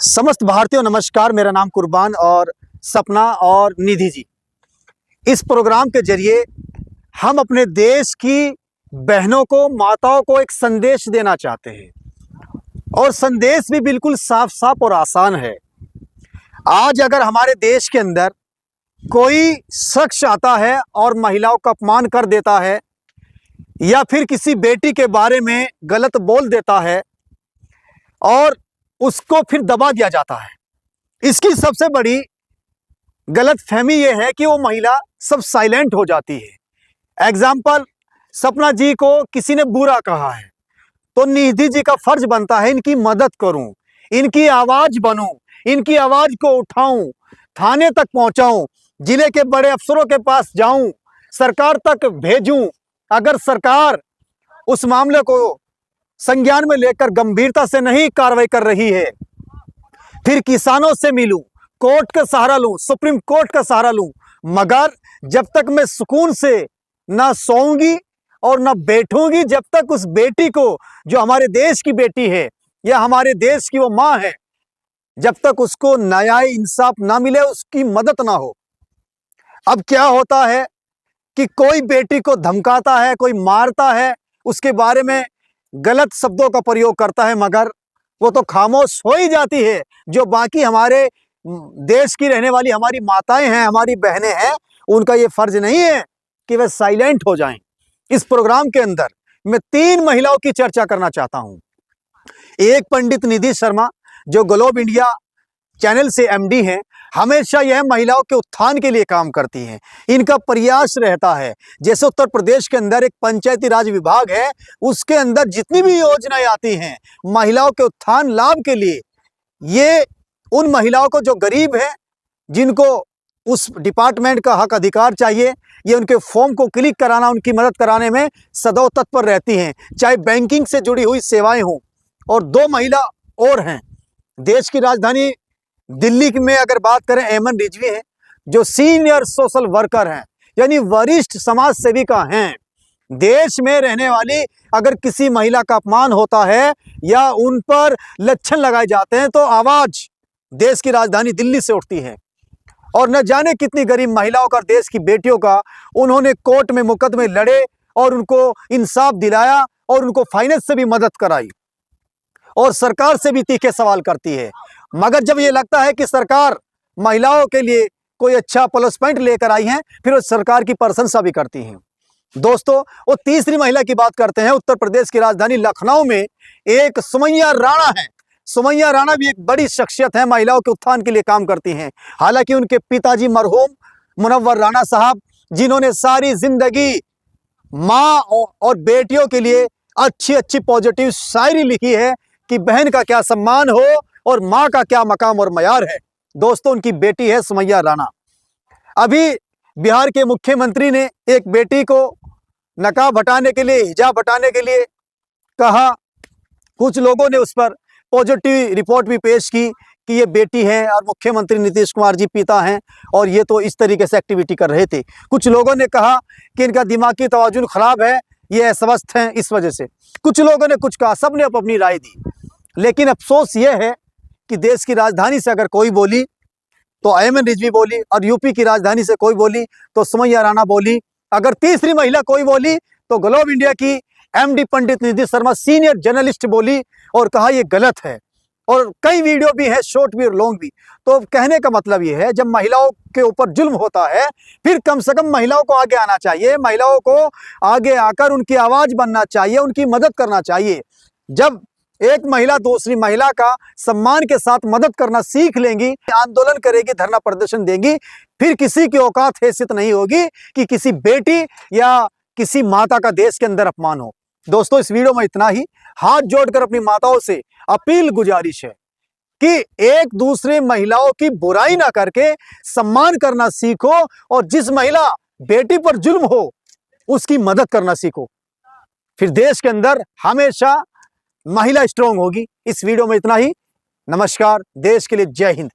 समस्त भारतीयों नमस्कार। मेरा नाम कुर्बान और सपना और निधि जी। इस प्रोग्राम के जरिए हम अपने देश की बहनों को, माताओं को एक संदेश देना चाहते हैं और संदेश भी बिल्कुल साफ साफ और आसान है। आज अगर हमारे देश के अंदर कोई शख्स आता है और महिलाओं का अपमान कर देता है या फिर किसी बेटी के बारे में गलत बोल देता है और उसको फिर दबा दिया जाता है, इसकी सबसे बड़ी गलत फहमी यह है कि वो महिला सब साइलेंट हो जाती है। एग्जाम्पल, सपना जी को किसी ने बुरा कहा है तो निधि जी का फर्ज बनता है इनकी मदद करूं, इनकी आवाज बनूं, इनकी आवाज को उठाऊं, थाने तक पहुंचाऊं, जिले के बड़े अफसरों के पास जाऊं, सरकार तक भेजूं। अगर सरकार उस मामले को संज्ञान में लेकर गंभीरता से नहीं कार्रवाई कर रही है, फिर किसानों से मिलूं, कोर्ट का सहारा लूं, सुप्रीम कोर्ट का सहारा लूं, मगर जब तक मैं सुकून से ना सोऊंगी और ना बैठूंगी, जब तक उस बेटी को, जो हमारे देश की बेटी है या हमारे देश की वो मां है, जब तक उसको न्याय इंसाफ ना मिले, उसकी मदद ना हो। अब क्या होता है कि कोई बेटी को धमकाता है, कोई मारता है, उसके बारे में गलत शब्दों का प्रयोग करता है, मगर वो तो खामोश हो ही जाती है। जो बाकी हमारे देश की रहने वाली हमारी माताएं हैं, हमारी बहनें हैं, उनका ये फर्ज नहीं है कि वे साइलेंट हो जाएं। इस प्रोग्राम के अंदर मैं 3 महिलाओं की चर्चा करना चाहता हूं। एक पंडित निधि शर्मा, जो ग्लोब इंडिया चैनल से एमडी हैं, हमेशा यह महिलाओं के उत्थान के लिए काम करती हैं। इनका प्रयास रहता है, जैसे उत्तर प्रदेश के अंदर एक पंचायती राज विभाग है, उसके अंदर जितनी भी योजनाएं आती हैं महिलाओं के उत्थान लाभ के लिए, ये उन महिलाओं को जो गरीब हैं, जिनको उस डिपार्टमेंट का हक अधिकार चाहिए, ये उनके फॉर्म को क्लिक कराना, उनकी मदद कराने में सदैव तत्पर रहती हैं, चाहे बैंकिंग से जुड़ी हुई सेवाएं हों। और 2 महिला और हैं। देश की राजधानी दिल्ली में अगर बात करें, एमन रिजवी हैं, जो सीनियर सोशल वर्कर हैं, यानी वरिष्ठ समाज सेविका हैं। देश में रहने वाली अगर किसी महिला का अपमान होता है या उन पर लक्षण लगाए जाते हैं, तो आवाज देश की राजधानी दिल्ली से उठती है। और न जाने कितनी गरीब महिलाओं का, देश की बेटियों का, उन्होंने कोर्ट में मुकदमे लड़े और उनको इंसाफ दिलाया और उनको फाइनेंस से भी मदद कराई और सरकार से भी तीखे सवाल करती है। मगर जब ये लगता है कि सरकार महिलाओं के लिए कोई अच्छा प्लस पॉइंट लेकर आई है, फिर वो सरकार की प्रशंसा भी करती हैं। दोस्तों, वो तीसरी महिला की बात करते हैं। उत्तर प्रदेश की राजधानी लखनऊ में एक सुमैया राणा है। सुमैया राणा भी एक बड़ी शख्सियत है, महिलाओं के उत्थान के लिए काम करती हैं। हालांकि उनके पिताजी मरहूम मुनव्वर राणा साहब, जिन्होंने सारी जिंदगी माँ और बेटियों के लिए अच्छी अच्छी पॉजिटिव शायरी लिखी है कि बहन का क्या सम्मान हो और माँ का क्या मकाम और मयार है। दोस्तों, उनकी बेटी है सुमैया राणा। अभी बिहार के मुख्यमंत्री ने एक बेटी को नकाब हटाने के लिए, हिजाब हटाने के लिए कहा। कुछ लोगों ने उस पर पॉजिटिव रिपोर्ट भी पेश की कि ये बेटी है और मुख्यमंत्री नीतीश कुमार जी पिता हैं और ये तो इस तरीके से एक्टिविटी कर रहे थे। कुछ लोगों ने कहा कि इनका दिमागी तवाजुन खराब है, ये अस्वस्थ हैं इस वजह से। कुछ लोगों ने कुछ कहा, सब ने अपनी राय दी। लेकिन अफसोस ये है कि देश की राजधानी से अगर कोई बोली तो एमन रिजवी बोली, और यूपी की राजधानी से कोई बोली तो सुमैया राणा बोली। अगर तीसरी महिला कोई बोली तो ग्लोब इंडिया की एमडी पंडित निधि शर्मा सीनियर जर्नलिस्ट बोली और कहा ये गलत है। और कई वीडियो भी है, शॉर्ट भी और लॉन्ग भी। तो कहने का मतलब ये है, जब महिलाओं के ऊपर जुल्म होता है, फिर कम से कम महिलाओं को आगे आना चाहिए, महिलाओं को आगे आकर उनकी आवाज बनना चाहिए, उनकी मदद करना चाहिए। जब एक महिला दूसरी महिला का सम्मान के साथ मदद करना सीख लेंगी, आंदोलन करेगी, धरना प्रदर्शन देंगी, फिर किसी की औकात हैसियत नहीं होगी कि किसी बेटी या किसी माता का देश के अंदर अपमान हो। दोस्तों, इस वीडियो में इतना ही। हाथ जोड़कर अपनी माताओं से अपील गुजारिश है कि एक दूसरे महिलाओं की बुराई ना करके सम्मान करना सीखो और जिस महिला बेटी पर जुल्म हो उसकी मदद करना सीखो। फिर देश के अंदर हमेशा महिला स्ट्रांग होगी। इस वीडियो में इतना ही। नमस्कार। देश के लिए जय हिंद।